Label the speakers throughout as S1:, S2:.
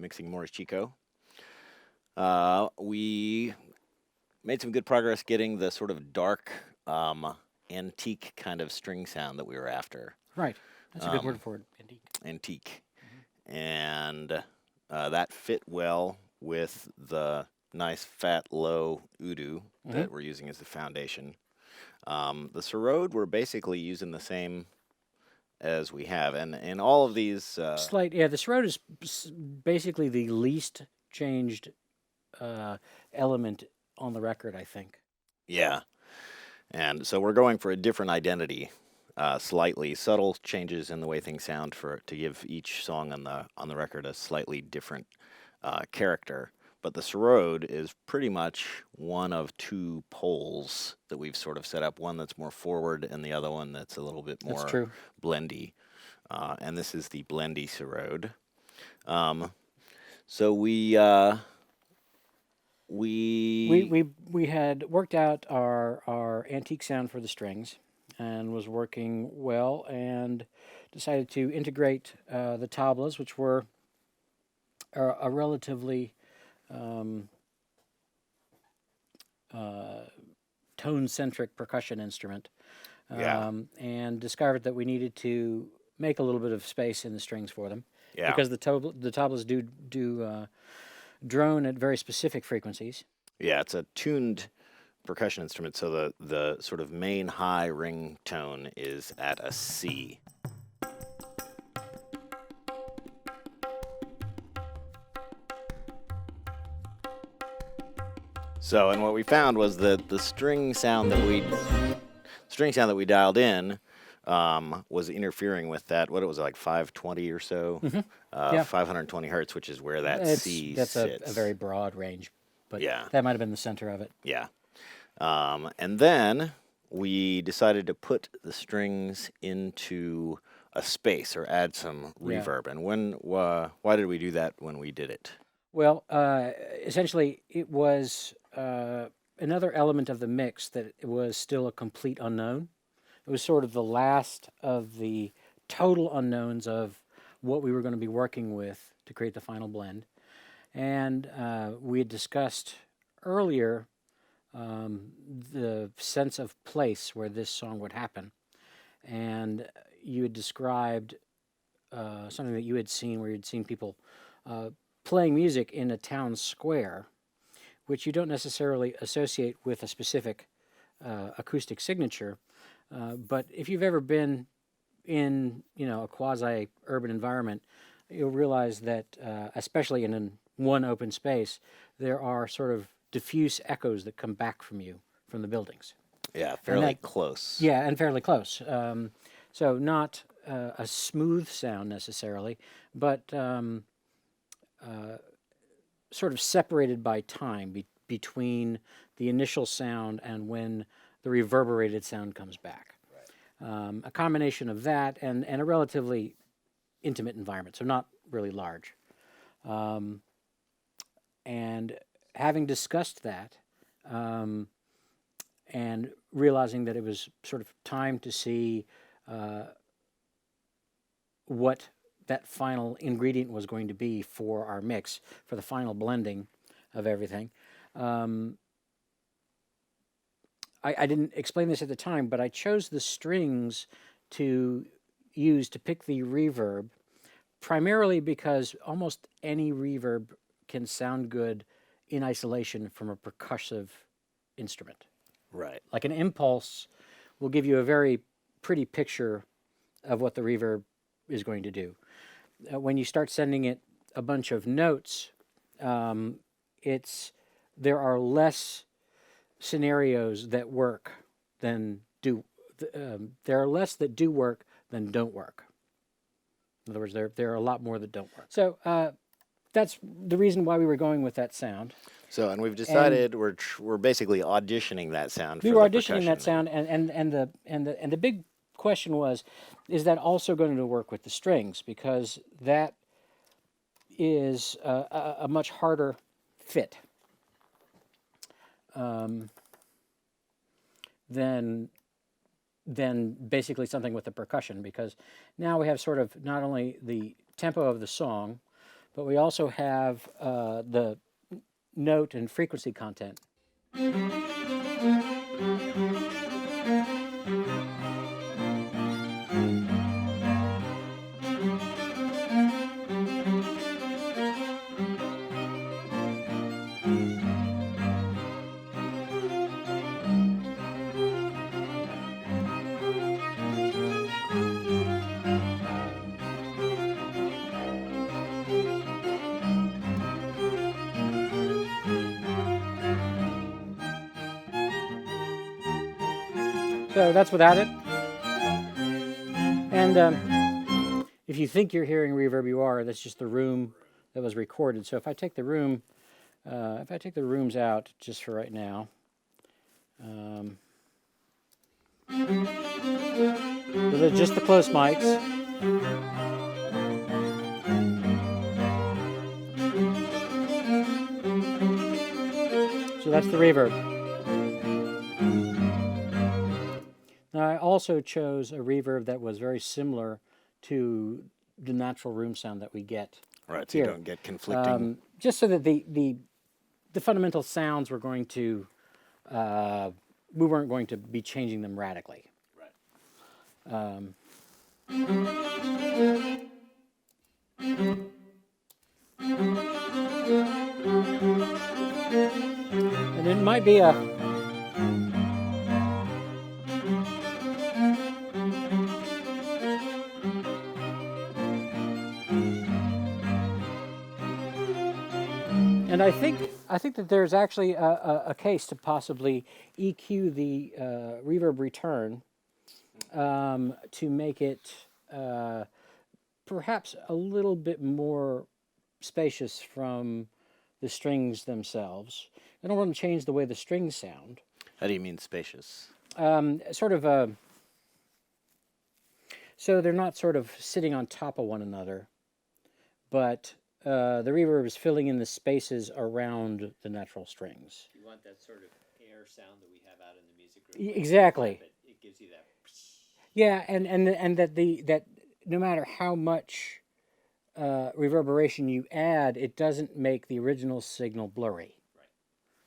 S1: mixing more as Chico. We made some good progress getting the sort of dark, antique kind of string sound that we were after.
S2: Right. That's a good word
S1: Um,
S2: for it. Antique.
S1: Antique. And that fit well with the nice, fat, low Udu that we're using as the foundation. The Sarode, we're basically using the same as we have. And in all of these...
S2: Slight, yeah, this road is basically the least changed element on the record, I think.
S1: Yeah. And so we're going for a different identity, slightly subtle changes in the way things sound to give each song on the record a slightly different character. But the Sarode is pretty much one of two poles that we've sort of set up. One that's more forward, and the other one that's a little bit more blendy. And this is the blendy Sarode. So we
S2: had worked out our antique sound for the strings, and was working well, and decided to integrate the tablas, which were a relatively tone-centric percussion instrument, and discovered that we needed to make a little bit of space in the strings for them, because the tablas do drone at very specific frequencies.
S1: Yeah, it's a tuned percussion instrument, so the sort of main high ring tone is at a C. So, and what we found was that the string sound that we dialed in was interfering with that. What it was like 520 or so, 520 hertz, which is where that C
S2: that's
S1: sits.
S2: a very broad range, but
S1: yeah,
S2: that might have been the center of it.
S1: Yeah, and then we decided to put the strings into a space or add some reverb. And why did we do that when we did it?
S2: Well, essentially, it was another element of the mix that was still a complete unknown. It was sort of the last of the total unknowns of what we were going to be working with to create the final blend. And we had discussed earlier the sense of place where this song would happen. And you had described something that you had seen, where you'd seen people playing music in a town square, which you don't necessarily associate with a specific acoustic signature. But if you've ever been in, a quasi-urban environment, you'll realize that, especially in one open space, there are sort of diffuse echoes that come back from you from the buildings.
S1: Yeah, fairly close.
S2: Yeah, and fairly close. So not a smooth sound necessarily, but sort of separated by time between the initial sound and when the reverberated sound comes back. Right. A combination of that and a relatively intimate environment, so not really large. And having discussed that, and realizing that it was sort of time to see what that final ingredient was going to be for our mix, for the final blending of everything. I didn't explain this at the time, but I chose the strings to use to pick the reverb, primarily because almost any reverb can sound good in isolation from a percussive instrument.
S1: Right.
S2: Like an impulse will give you a very pretty picture of what the reverb is going to do. When you start sending it a bunch of notes, there are less scenarios that work than do. There are less that do work than don't work. In other words, there are a lot more that don't work. So that's the reason why we were going with that sound.
S1: So, and we've decided we're basically auditioning that sound.
S2: We were auditioning that sound, and the big question was, is that also going to work with the strings? Because that is a much harder fit than basically something with the percussion. Because now we have sort of not only the tempo of the song, but we also have the note and frequency content. So that's without it. And if you think you're hearing reverb, you are. That's just the room that was recorded. So if I take the room, if I take the rooms out just for right now, they're just the close mics. So that's the reverb. Now I also chose a reverb that was very similar to the natural room sound that we get.
S1: Right, so
S2: here.
S1: you don't get conflicting.
S2: Just so that the fundamental sounds were going to, we weren't going to be changing them radically.
S1: Right.
S2: And it might be a and I think that there's actually a case to possibly EQ the reverb return to make it perhaps a little bit more spacious from the strings themselves. I don't want to change the way the strings sound.
S1: How do you mean spacious?
S2: Sort of so they're not sort of sitting on top of one another, but the reverb is filling in the spaces around the natural strings.
S3: You want that sort of air sound that we have out in the music room.
S2: Exactly.
S3: It gives you that.
S2: Yeah, and that no matter how much reverberation you add, it doesn't make the original signal blurry.
S3: Right.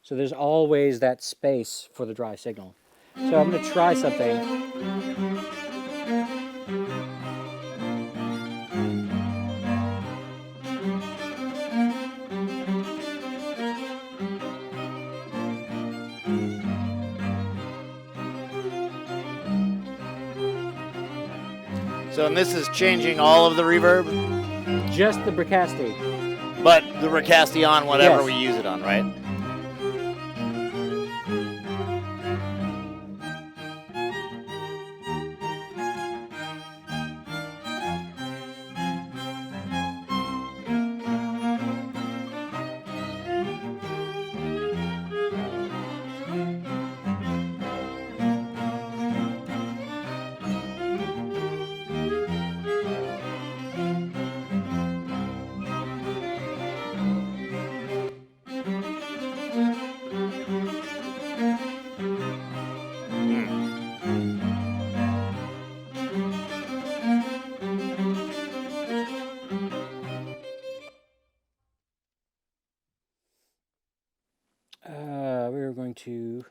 S2: So there's always that space for the dry signal. So I'm going to try something.
S1: So, and this is changing all of the reverb,
S2: Just the Bricasti.
S1: but the Bricasti on whatever
S2: Yes.
S1: we use it on, right?
S2: We are going to.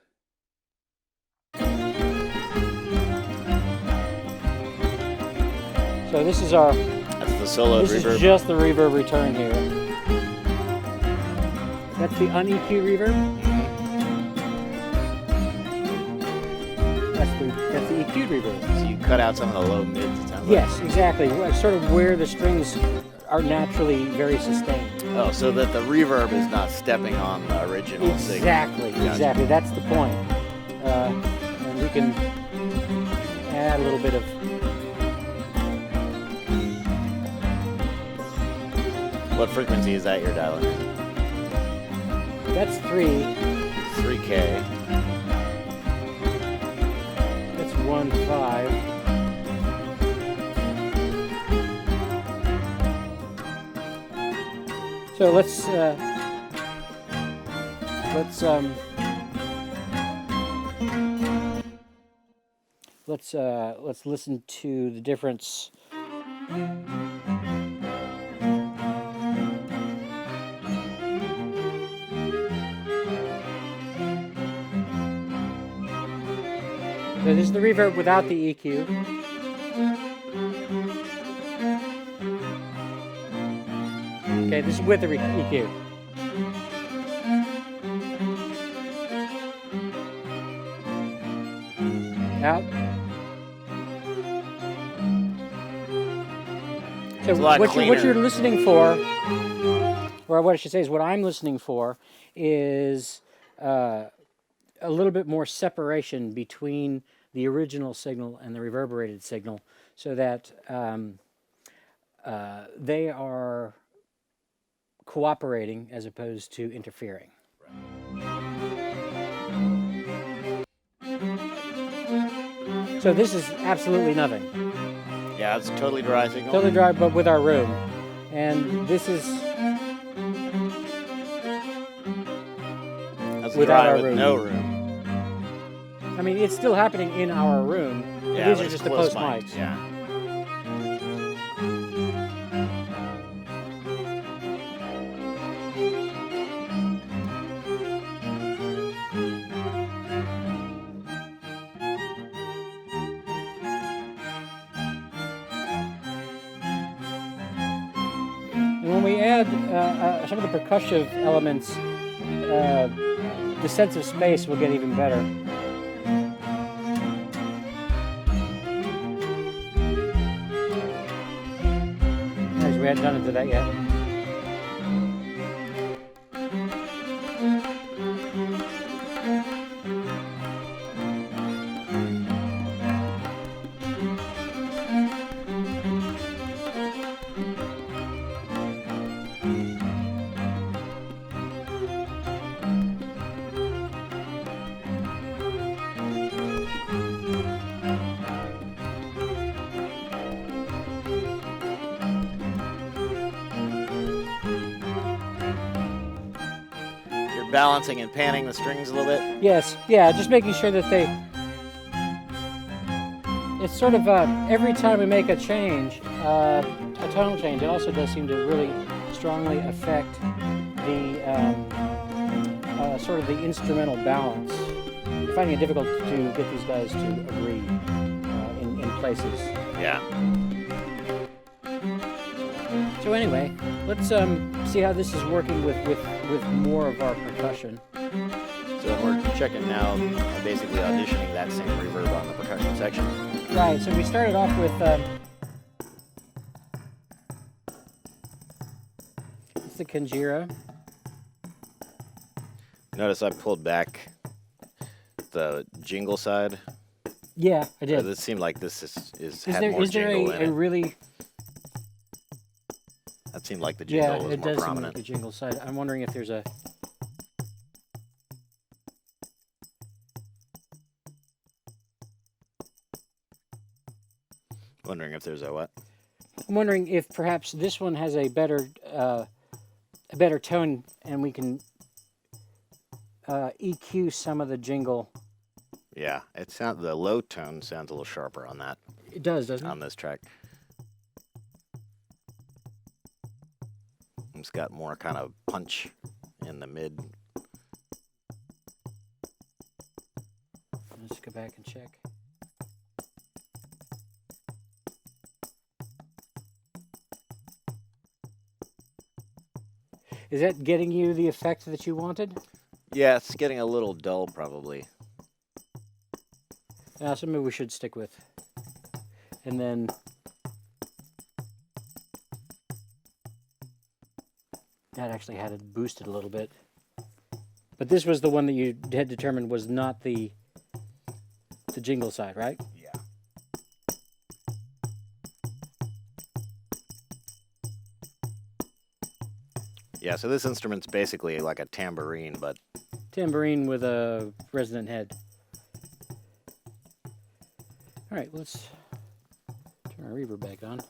S2: So this is our.
S1: That's the solo
S2: This
S1: reverb.
S2: is just the reverb return here. That's the un-EQ reverb. That's the EQ'd reverb.
S1: So you cut out some of the low mids, it sounds
S2: Yes, exactly. Sort of where the strings are naturally very sustained.
S1: like. Oh, so that the reverb is not stepping on the original signal.
S2: Exactly,
S1: Gotcha.
S2: exactly. That's the point. And we can add a little bit of.
S1: What frequency is that you're dialing in?
S2: That's 3.
S1: 3K.
S2: That's 1.5. So let's listen to the difference. So this is the reverb without the EQ. Okay, this is with the EQ. Out. So what you're listening for, or what I should say is what I'm listening for, is a little bit more separation between the original signal and the reverberated signal, so that they are cooperating as opposed to interfering. So this is absolutely nothing.
S1: Yeah, it's a totally dry signal.
S2: Totally dry, but with our room. And this is
S1: That's
S2: without
S1: dry
S2: our
S1: with
S2: room.
S1: no room.
S2: I mean, it's still happening in our room.
S1: Yeah,
S2: These
S1: but
S2: are
S1: it's
S2: just the
S1: close
S2: post
S1: mic.
S2: mics.
S1: Yeah.
S2: And when we add some of the percussive elements, the sense of space will get even better. Nice, we hadn't done it to that yet.
S1: Balancing and panning the strings a little bit.
S2: Yes, yeah, just making sure that they... It's sort of, every time we make a change, a tonal change, it also does seem to really strongly affect the, sort of the instrumental balance. I'm finding it difficult to get these guys to agree in places.
S1: Yeah.
S2: So anyway, let's see how this is working with more of our percussion.
S1: So we're checking now, basically auditioning that same reverb on the percussion section.
S2: Right, so we started off with, it's the Conjura.
S1: Notice I pulled back the jingle side.
S2: Yeah, I did.
S1: It seemed like this
S2: Is
S1: had
S2: there
S1: more jingle in
S2: a
S1: it.
S2: really...
S1: That seemed like the jingle was
S2: it
S1: more
S2: does
S1: prominent.
S2: seem like a jingle side. I'm wondering if there's a...
S1: Wondering if there's a what?
S2: I'm wondering if perhaps this one has a better tone, and we can EQ some of the jingle.
S1: Yeah, the low tone sounds a little sharper on that.
S2: It does, doesn't it?
S1: On this track. It's got more kind of punch in the mid.
S2: Let's go back and check. Is that getting you the effect that you wanted?
S1: Yeah, it's getting a little dull probably.
S2: So maybe we should stick with. And then that actually had it boosted a little bit. But this was the one that you had determined was not the jingle side, right?
S1: Yeah. Yeah, so this instrument's basically like a tambourine, but...
S2: Tambourine with a resonant head. All right, let's turn our reverb back on.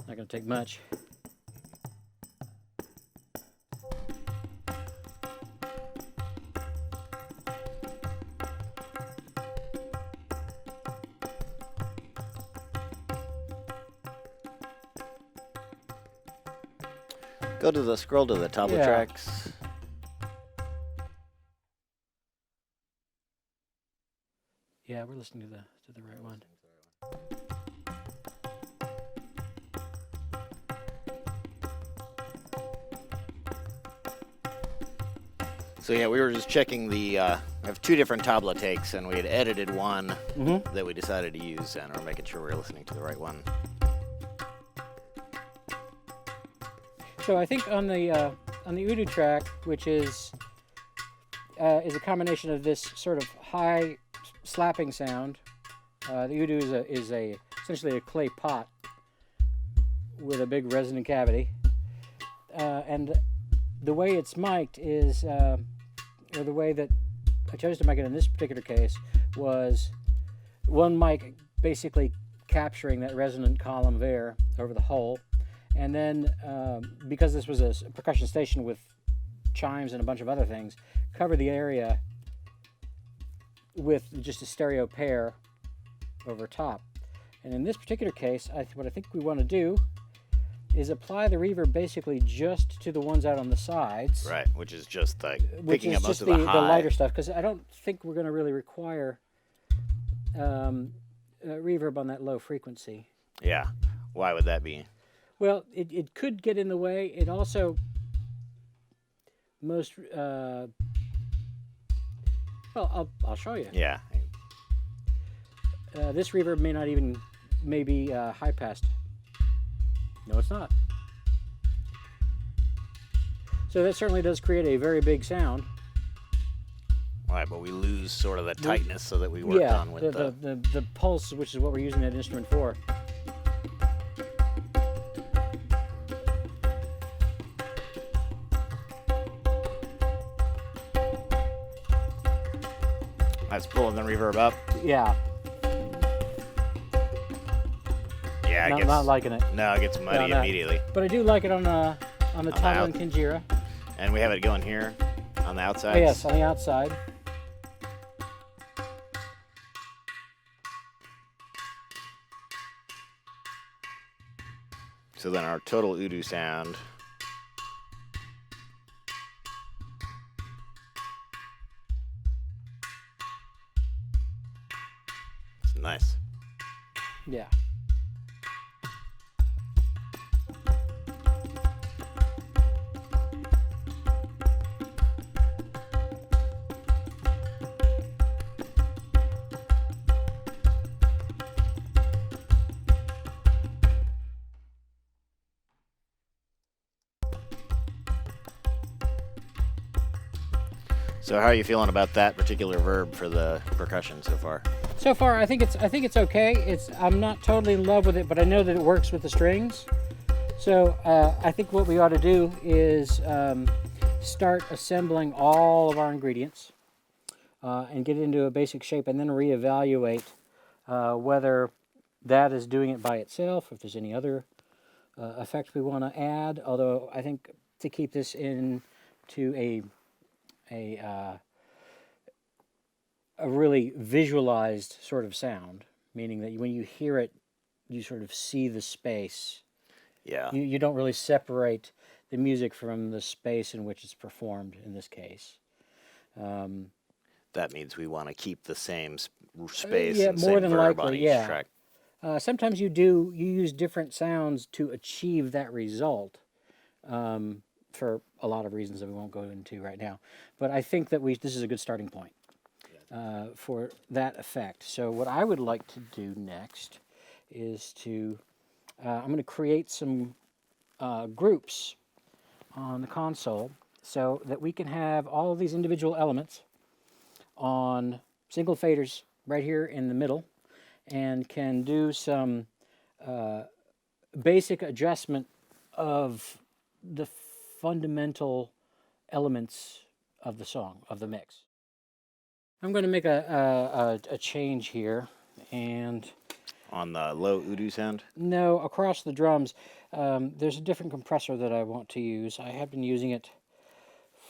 S2: Not going to take much.
S1: scroll to the top of
S2: Yeah.
S1: tracks.
S2: Yeah, we're listening to the right one.
S1: So yeah, we were just checking the. We have two different tabla takes, and we had edited one that we decided to use, and we're making sure we're listening to the right one.
S2: So I think on the Udu track, which is a combination of this sort of high slapping sound. The Udu is essentially a clay pot with a big resonant cavity, and the way it's mic'd is, or the way that I chose to mic it in this particular case, was one mic basically capturing that resonant column of air over the whole, and then because this was a percussion station with chimes and a bunch of other things, cover the area with just a stereo pair over top. And in this particular case, what I think we want to do is apply the reverb basically just to the ones out on the sides.
S1: Right, which is just like
S2: Which
S1: picking
S2: is
S1: up most
S2: just
S1: of the high.
S2: the lighter stuff, because I don't think we're going to really require reverb on that low frequency.
S1: Yeah, why would that be?
S2: Well, it could get in the way. It also well, I'll show you.
S1: Yeah.
S2: This reverb may be high passed. No, it's not. So that certainly does create a very big sound.
S1: Right, but we lose sort of the tightness so that we worked on with
S2: the pulse, which is what we're using that instrument for.
S1: That's pulling the reverb up.
S2: Yeah.
S1: Yeah,
S2: Not liking it.
S1: No, it gets muddy
S2: No.
S1: immediately.
S2: But I do like it on the Tala and Kinjira.
S1: And we have it going here on the outside.
S2: Oh, yes, on the outside.
S1: So then our total Udu sound. It's nice.
S2: Yeah.
S1: So how are you feeling about that particular verb for the percussion so far?
S2: So far, I think it's okay. I'm not totally in love with it, but I know that it works with the strings. So I think what we ought to do is start assembling all of our ingredients and get it into a basic shape, and then reevaluate whether that is doing it by itself, if there's any other effect we want to add. Although I think to keep this into a really visualized sort of sound, meaning that when you hear it, you sort of see the space.
S1: Yeah.
S2: You don't really separate the music from the space in which it's performed, in this case.
S1: That means we want to keep the same space
S2: yeah,
S1: and
S2: more
S1: same
S2: than
S1: verb
S2: likely,
S1: on each
S2: yeah.
S1: track.
S2: Sometimes you use different sounds to achieve that result, for a lot of reasons that we won't go into right now. But I think that this is a good starting point for that effect. So what I would like to do next is I'm going to create some groups on the console so that we can have all of these individual elements on single faders right here in the middle, and can do some basic adjustment of the fundamental elements of the song, of the mix. I'm going to make a change here, and
S1: On the low Udu sound?
S2: no, across the drums, there's a different compressor that I want to use. I have been using it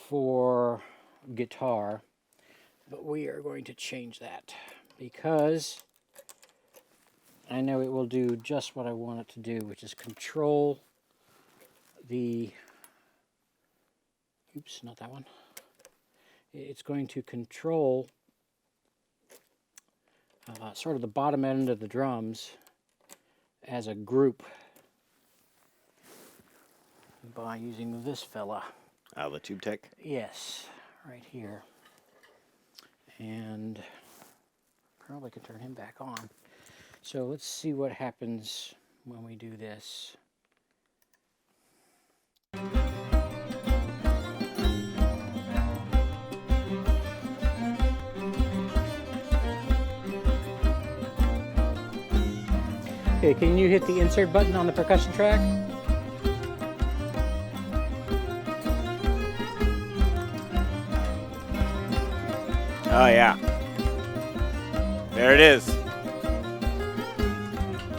S2: for guitar, but we are going to change that because I know it will do just what I want it to do, which is control the oops, not that one. It's going to control sort of the bottom end of the drums as a group by using this fella.
S1: The tube tech?
S2: Yes, right here. And probably could turn him back on. So let's see what happens when we do this. Okay, can you hit the insert button on the percussion track?
S1: Oh, yeah. There it is.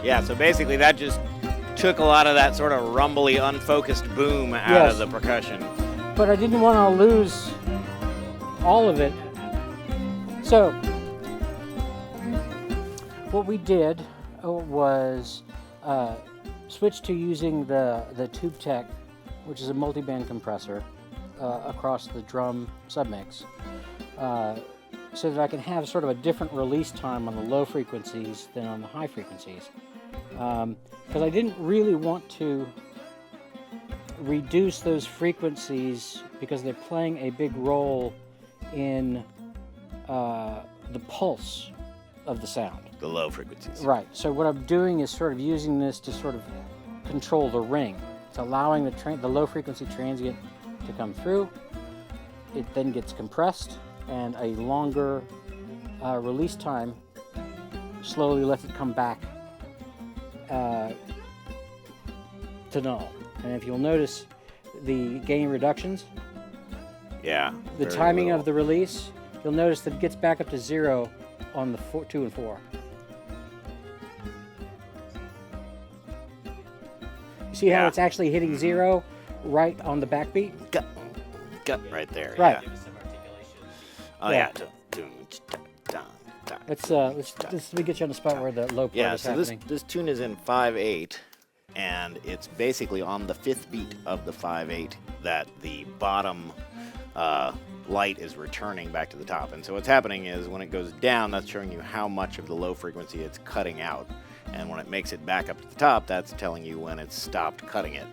S1: Yeah, so basically that just took a lot of that sort of rumbly, unfocused boom out of the percussion.
S2: But I didn't want to lose all of it. So, what we did was switch to using the Tube Tech, which is a multiband compressor, across the drum submix, so that I can have sort of a different release time on the low frequencies than on the high frequencies. Because I didn't really want to reduce those frequencies because they're playing a big role in the pulse of the sound.
S1: The low frequencies.
S2: Right. So what I'm doing is sort of using this to sort of control the ring. It's allowing the low frequency transient to come through. It then gets compressed, and a longer release time slowly lets it come back to null. And if you'll notice the gain reductions, the timing of the release, you'll notice that it gets back up to 0 on the 2 and 4. You see how it's actually hitting 0 right on the backbeat?
S1: Gut right there.
S2: Right.
S3: Give us some articulation.
S1: Oh,
S2: Yeah. Let me get you on the spot where the low part is
S1: so
S2: happening.
S1: this tune is in 5/8, and it's basically on the 5th beat of the 5/8 that the bottom light is returning back to the top. And so what's happening is when it goes down, that's showing you how much of the low frequency it's cutting out. And when it makes it back up to the top, that's telling you when it's stopped cutting it.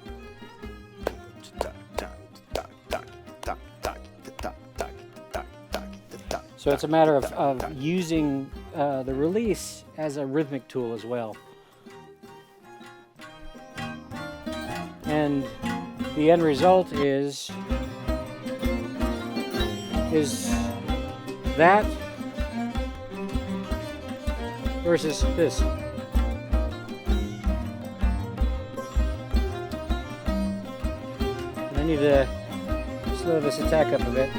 S2: So it's a matter of using the release as a rhythmic tool as well. And the end result is that versus this. I need to slow this attack up a bit.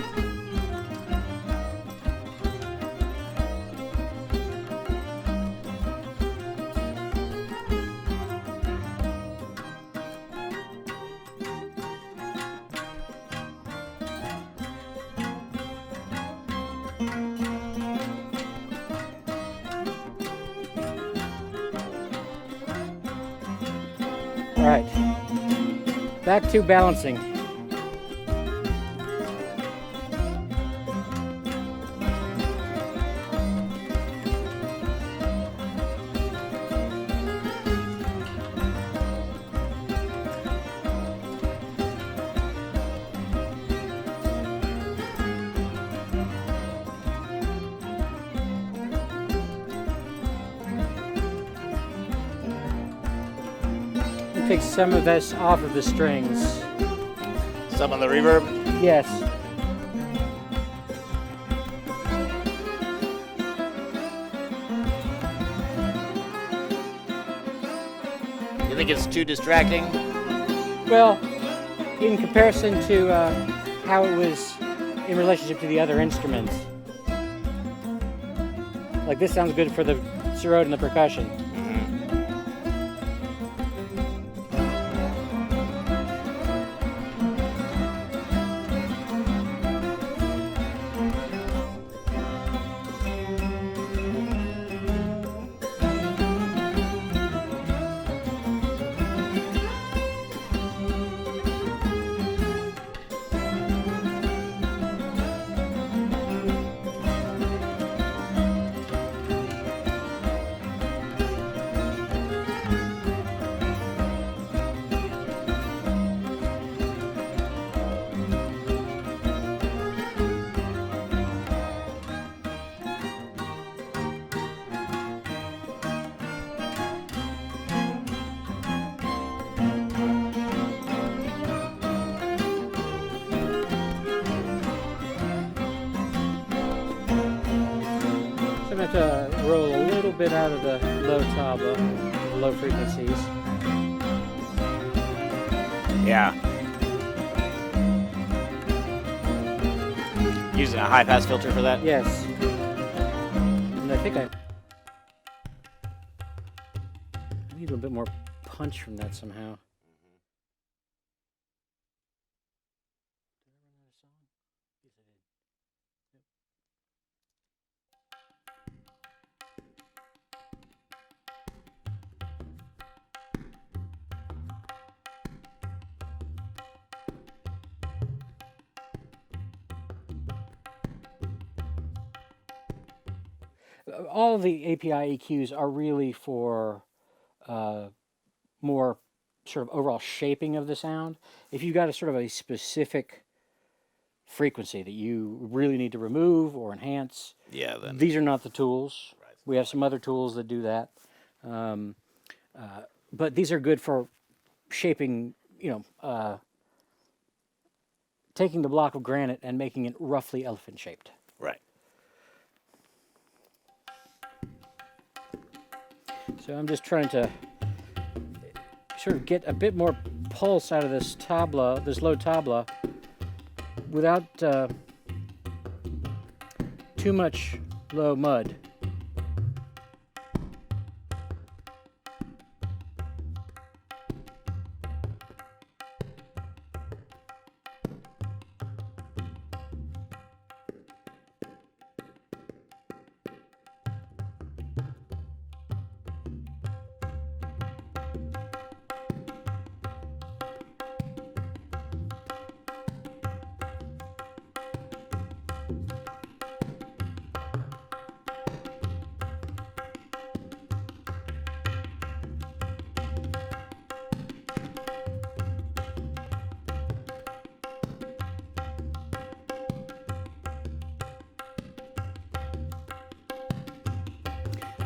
S2: All right, back to balancing. Take some of this off of the strings.
S1: Some of the reverb?
S2: Yes.
S1: You think it's too distracting?
S2: Well, in comparison to how it was in relationship to the other instruments. Like this sounds good for the throat and the percussion. roll a little bit out of the low tabla, low frequencies.
S1: Yeah. Using a high pass filter for that?
S2: Yes. And I think I need a little bit more punch from that somehow. All of the API EQs are really for more sort of overall shaping of the sound. If you've got a sort of a specific frequency that you really need to remove or enhance,
S1: Yeah, then.
S2: these are not the tools.
S1: Right.
S2: We have some other tools that do that. But these are good for shaping, taking the block of granite and making it roughly elephant shaped.
S1: Right.
S2: So I'm just trying to sort of get a bit more pulse out of this tabla, this low tabla, without too much low mud.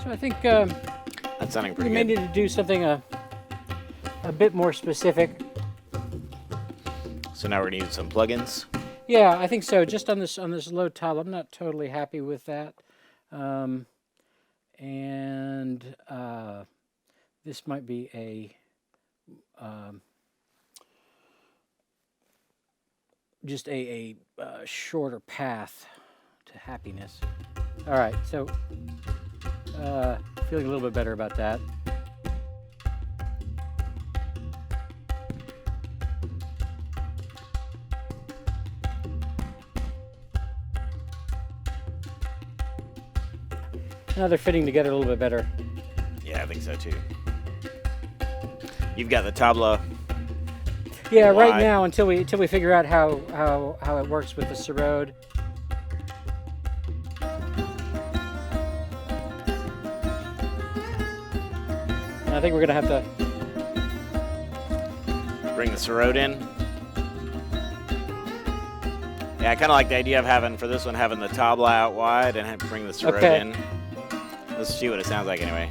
S2: So I think
S1: That's sounding
S2: we
S1: pretty
S2: may
S1: good.
S2: need to do something a bit more specific.
S1: So now we're gonna use some plugins.
S2: Yeah, I think so. Just on this low tab, I'm not totally happy with that. This might be a just a shorter path to happiness. All right, so feeling a little bit better about that. Now they're fitting together a little bit better.
S1: Yeah, I think so too. You've got the tabla.
S2: Yeah, right
S1: wide.
S2: now until we figure out how it works with the Sarode. And I think we're gonna have to.
S1: Bring the Sarode in. Yeah, I kind of like the idea of having, for this one, having the tabla out wide and bring the Sarode
S2: Okay.
S1: in. Let's see what it sounds like anyway.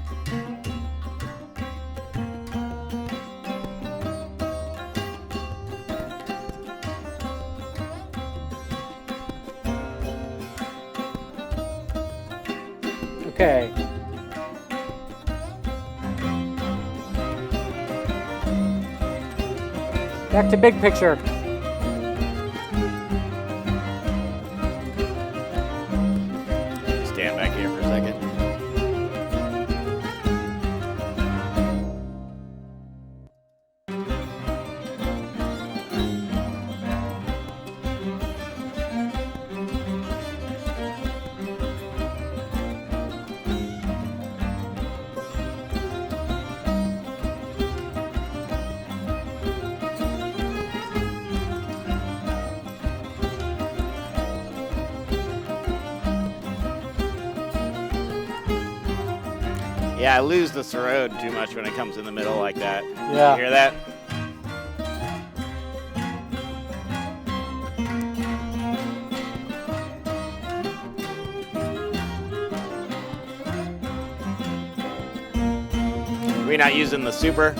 S2: Okay. Back to big picture.
S1: Stand back here for a second. Yeah, I lose the Sarode too much when it comes in the middle like that.
S2: Yeah.
S1: You hear that? We're not using the super.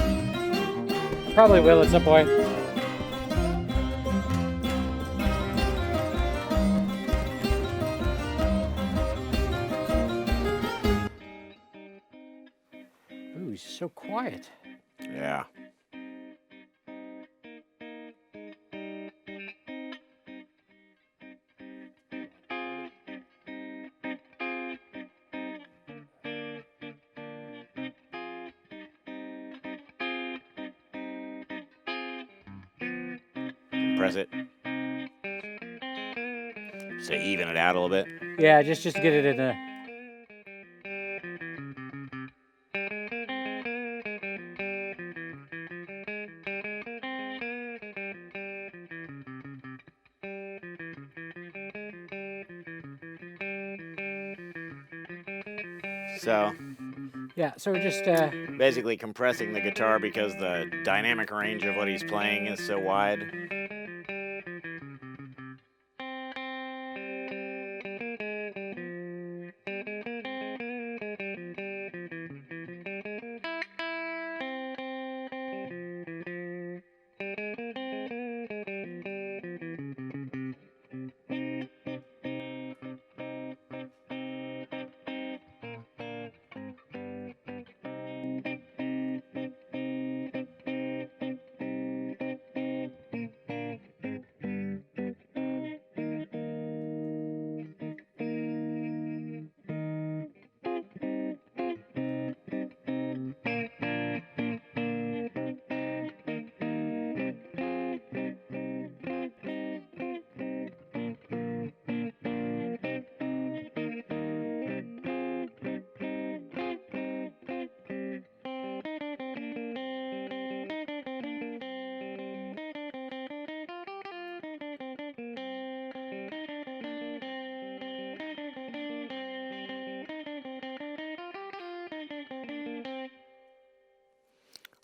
S2: Probably will at some point. so quiet.
S1: Yeah. Compress it. So even it out a little bit.
S2: Yeah, just to get it in a.
S1: So
S2: Yeah, so we're just
S1: basically compressing the guitar because the dynamic range of what he's playing is so wide.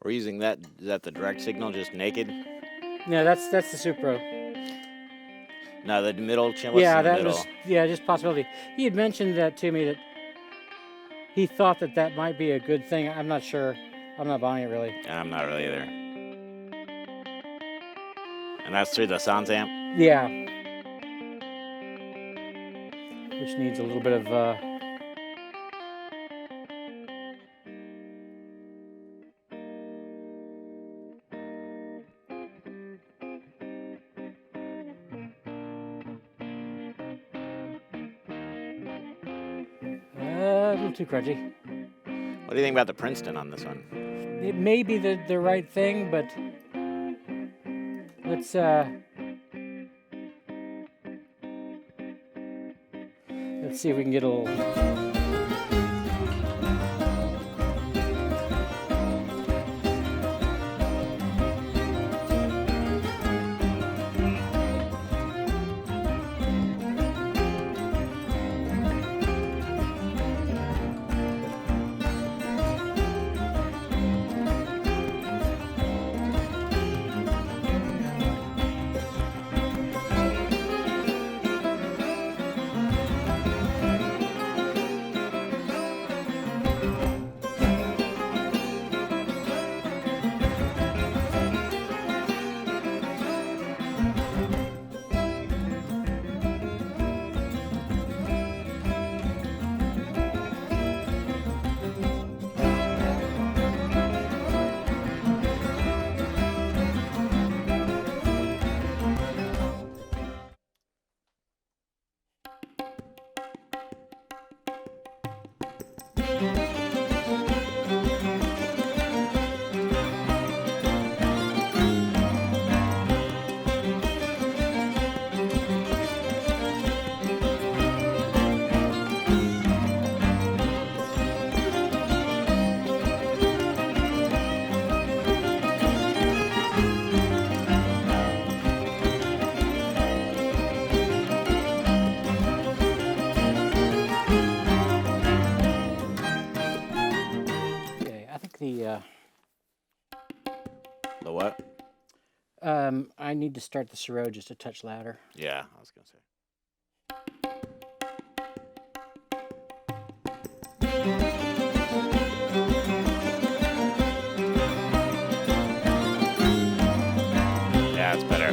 S1: We're using that. Is that the direct signal, just naked?
S2: no, that's the Supro.
S1: No, the middle. What's
S2: Yeah,
S1: in the
S2: that
S1: middle?
S2: was just possibility. He had mentioned that to me that he thought that might be a good thing. I'm not sure. I'm not buying it really.
S1: I'm not really either. And that's through the Sans amp.
S2: Yeah, which needs a little bit of. A little too crunchy.
S1: What do you think about the Princeton on this one?
S2: It may be the right thing, but let's see if we can get a little.
S1: The what?
S2: I need to start the Siro just a touch louder.
S1: Yeah, I was gonna say. Yeah, it's better.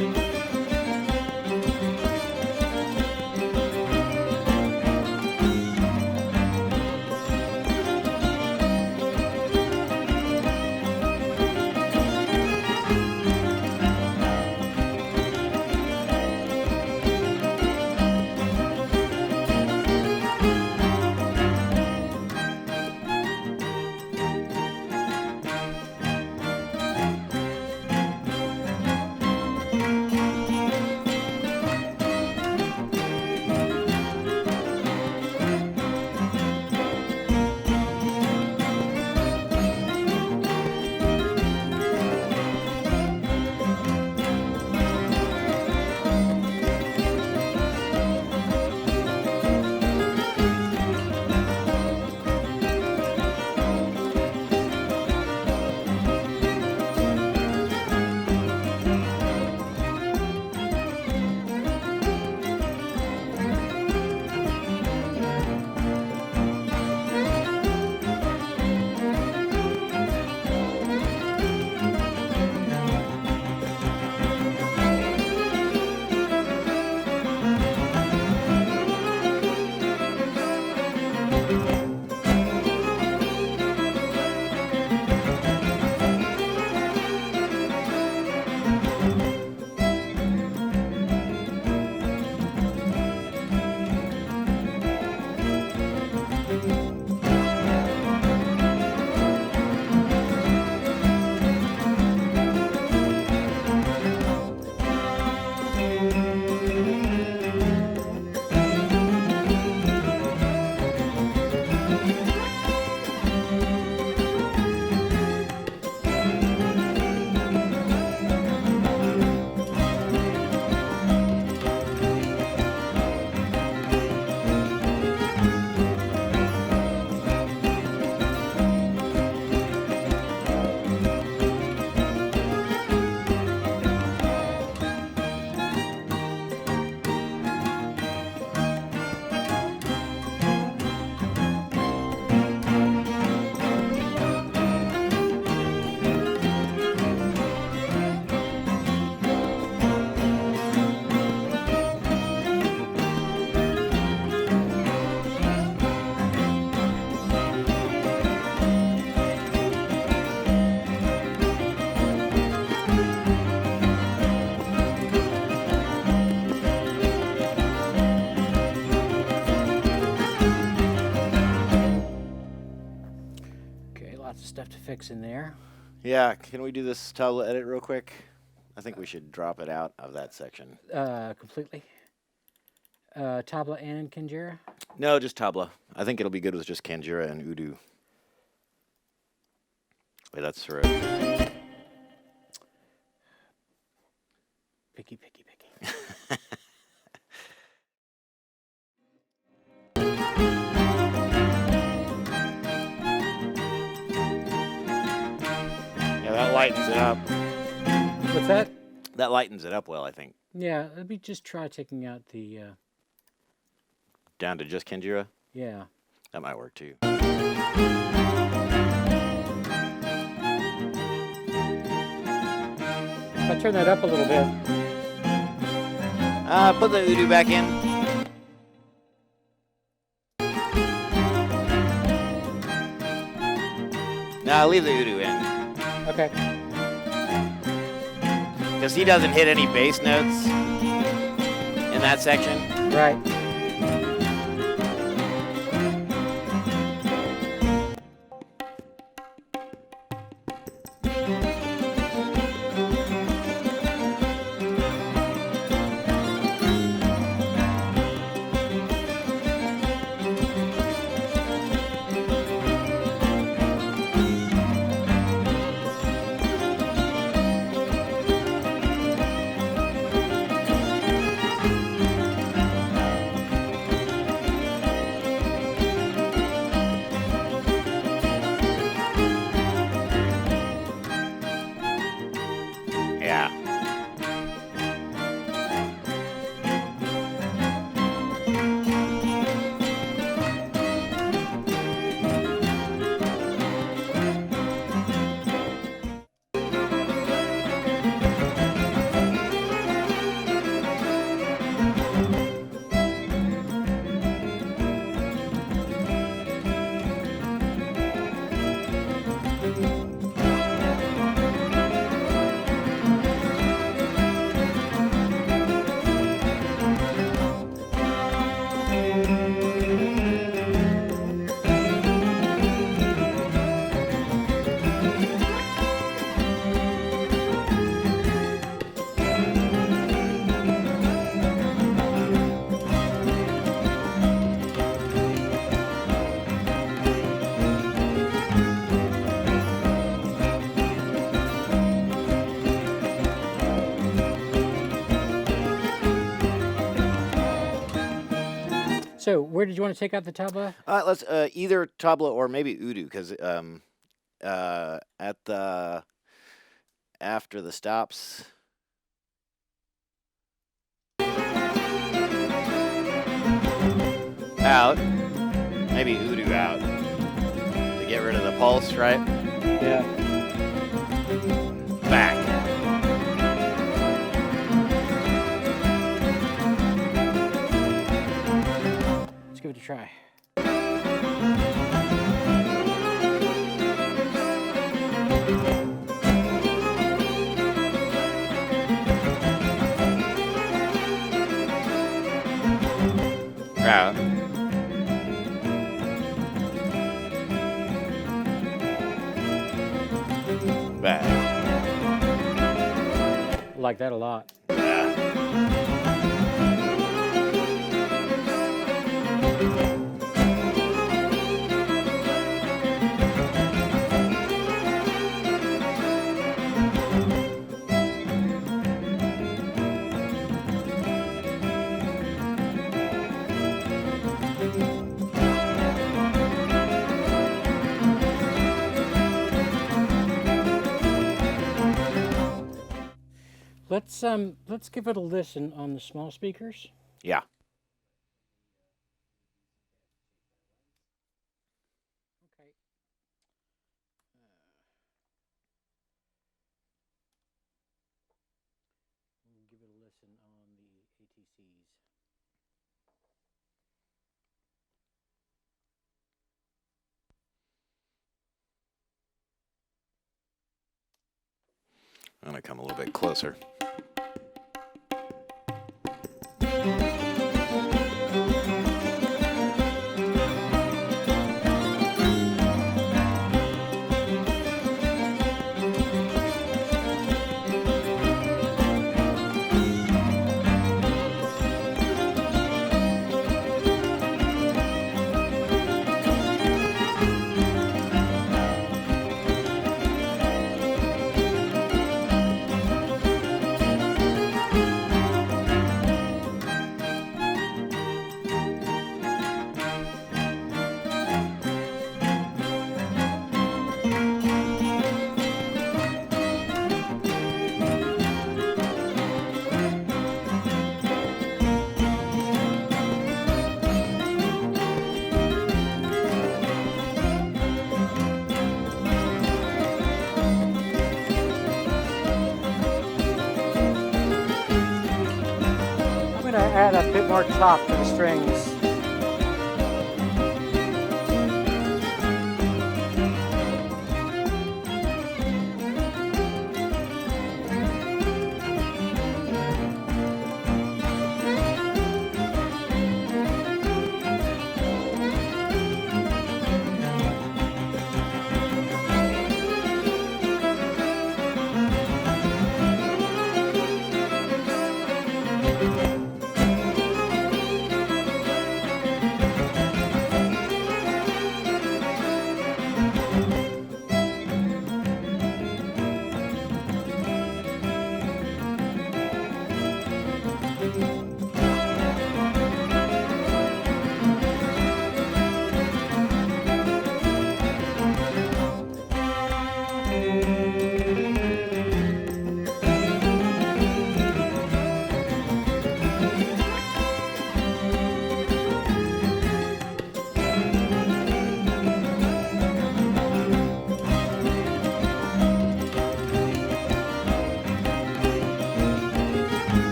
S2: stuff to fix in there.
S1: Yeah, can we do this tabla edit real quick? I think we should drop it out of that section.
S2: Completely. Tabla and Kanjira?
S1: No, just tabla. I think it'll be good with just Kanjira and Udu. Wait, that's for
S2: Picky.
S1: Yeah, that lightens it up.
S2: What's that?
S1: That lightens it up well, I think.
S2: Yeah, let me just try taking out the,
S1: Down to just Kanjira?
S2: yeah.
S1: That might work too.
S2: If I turn that up a little bit.
S1: Put the Udu back in. No, leave the Udu in.
S2: Okay.
S1: Because he doesn't hit any bass notes in that section.
S2: Right.
S1: Yeah.
S2: So, where did you want to take out the tabla?
S1: Let's either tabla or maybe Udu, because at the after the stops. Out. Maybe Udu out. To get rid of the pulse, right?
S2: Yeah.
S1: Back.
S2: Let's give it a try.
S1: Out. Back.
S2: I like that a lot. Let's give it a listen on the small speakers.
S1: Yeah.
S2: Okay. We'll give it a listen on the ATCs.
S1: I'm going to come a little bit closer.
S2: add a bit more top to the strings.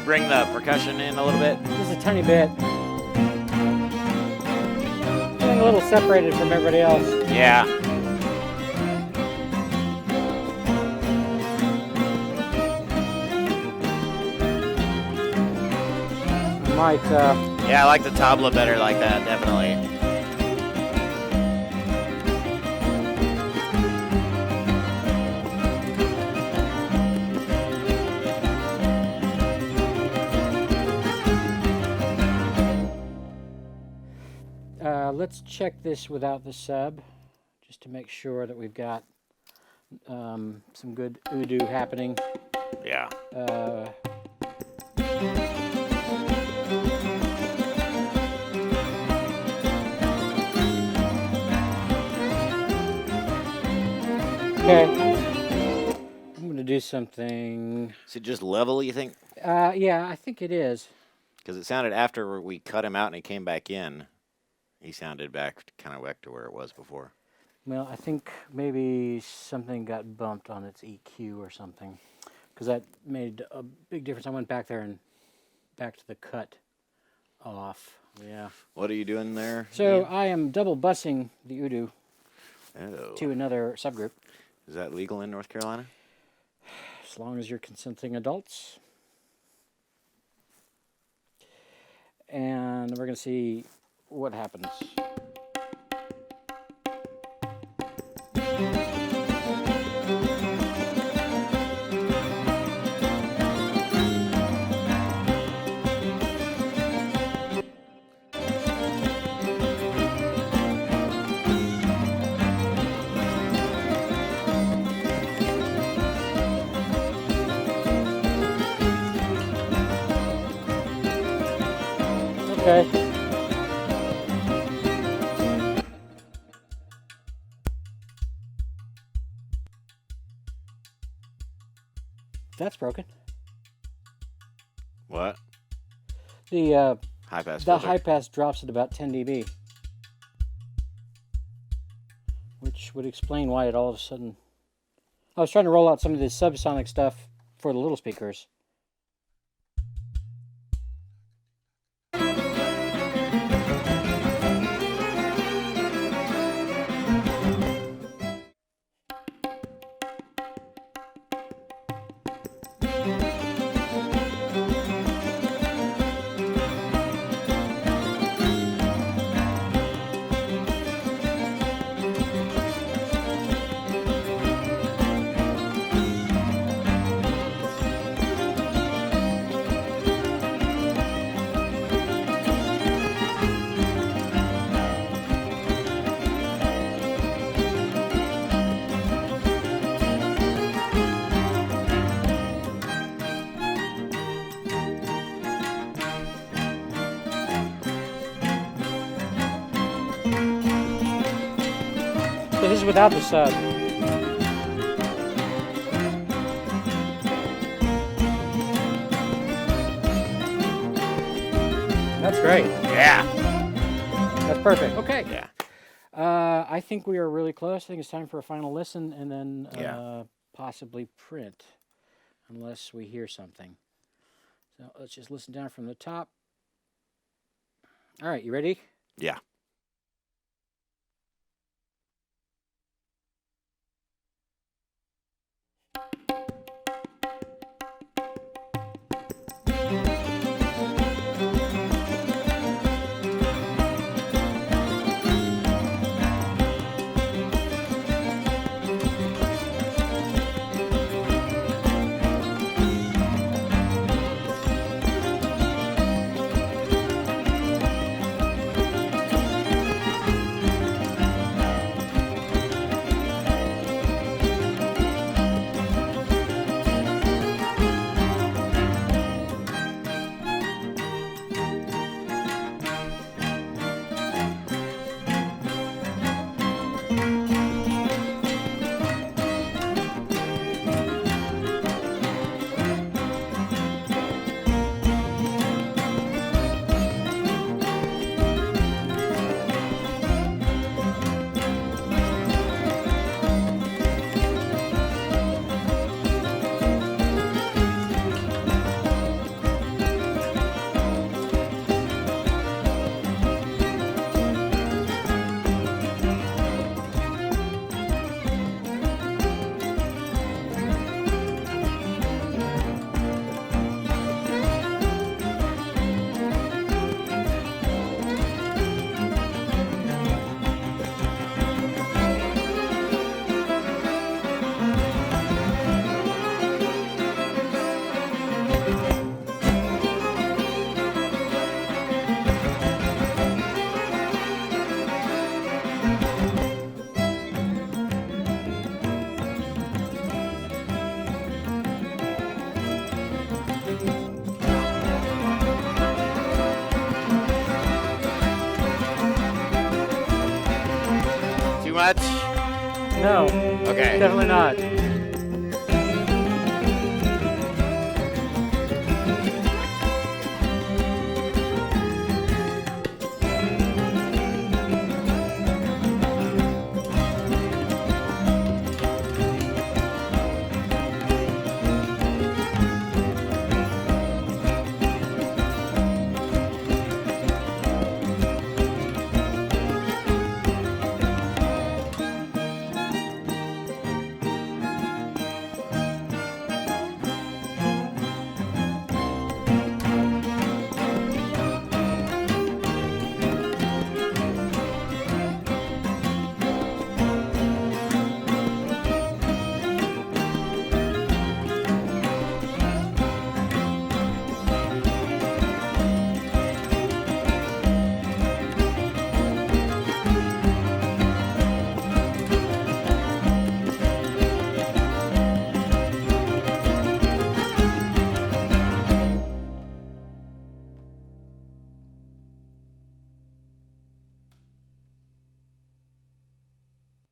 S1: Bring the percussion in a little bit.
S2: Just a tiny bit. Feeling a little separated from everybody else.
S1: Yeah.
S2: Might.
S1: Yeah, I like the tabla better like that, definitely.
S2: Let's check this without the sub, just to make sure that we've got some good udo happening.
S1: Yeah.
S2: Okay. I'm going to do something.
S1: Is it just level, you think?
S2: Yeah, I think it is.
S1: Because it sounded after we cut him out and he came back in, he sounded back to where it was before.
S2: Well, I think maybe something got bumped on its EQ or something, because that made a big difference. I went back there and back to the cut off. Yeah.
S1: What are you doing there?
S2: So
S1: Ian?
S2: I am double bussing the udo
S1: Oh.
S2: to another subgroup.
S1: Is that legal in North Carolina?
S2: As long as you're consenting adults. And we're going to see what happens. Okay. That's broken.
S1: What?
S2: The
S1: High pass
S2: the
S1: filter.
S2: high pass drops at about 10 dB, which would explain why it all of a sudden. I was trying to roll out some of this subsonic stuff for the little speakers. So this is without the sub. That's great.
S1: Yeah.
S2: Perfect. Okay.
S1: Yeah.
S2: I think we are really close. I think it's time for a final listen and then
S1: Yeah.
S2: possibly print, unless we hear something. So let's just listen down from the top. All right, you ready?
S1: Yeah. Too much?
S2: No,
S1: Okay.
S2: definitely not.